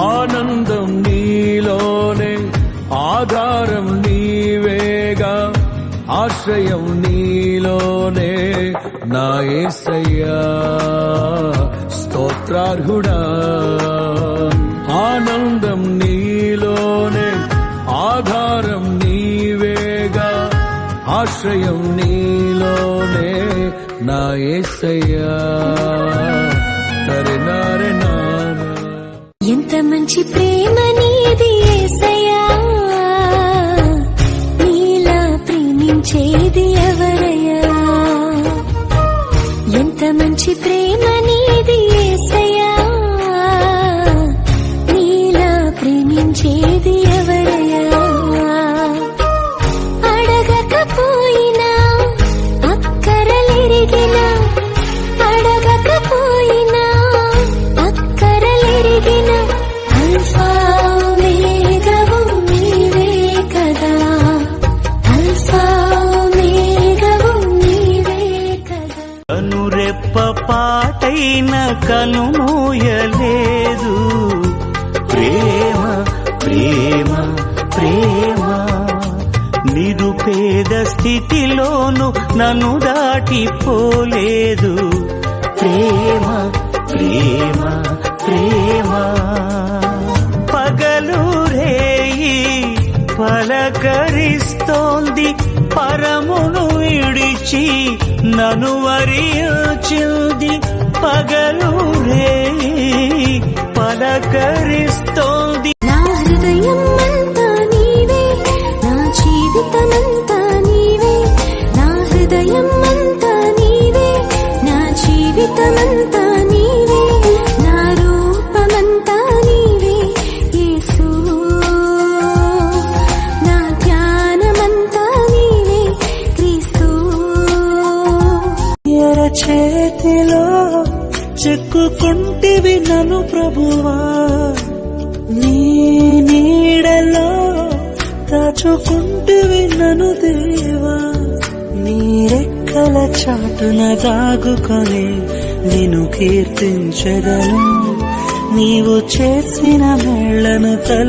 ఆనందం నీలోనే, ఆధారం నీవేగా, ఆశ్రయం నీలోనే నా యేసయ్యా స్తోత్రార్హుడా. ఆనందం నీలోనే, ఆధారం నీవేగా, ఆశ్రయం నీలోనే నా యేసయ్యా. తరినారెనా ఎంత మంచి ప్రేమ నీది యేసయ్యా, నీలా ప్రేమించేది ఎవరయ్యా. ఎంత మంచి ప్రేమ నీది యేసయ్యా, నీలా ప్రేమించేది ఎవరయ్యా. అడగకపోయినా అక్కరలెరిగినా, అడగకపోయినా అక్కరలెరిగిన అల్ఫా ఓమేగావు నీవే కదా, అల్ఫా ఓమేగావు నీవే కదా. కనురెప్ప పాటైన కనుమూయలేదు, ప్రేమ ప్రేమ ప్రేమ. నిరుపేద స్థితిలోను నన్ను దాటిపోలేదు, ప్రేమ ప్రేమ ప్రేమ. పగలు రేయి పలకరిస్తోంది, పరమును విడిచి నన్ను వరించింది. పగలు రేయి పలకరిస్తోంది. నా హృదయం అంతా నీవే, నా జీవితమంతా నీవే, నా హృదయం అంతా నీవే, నా జీవితమంతా నీవే, నా రూపమంతా నీవే యేసు, నా ధ్యానమంతా నీవే క్రీస్తు. ఎర చేతిలో చిక్కుకుంటివి నన్ను ప్రభువా, నీ నీడలో దాచుకుంటివి నన్ను దేవా. నీ రెక్కల చాటున దాగుకొని నిన్ను కీర్తించెదను, నీవు చేసిన మేళ్లను తల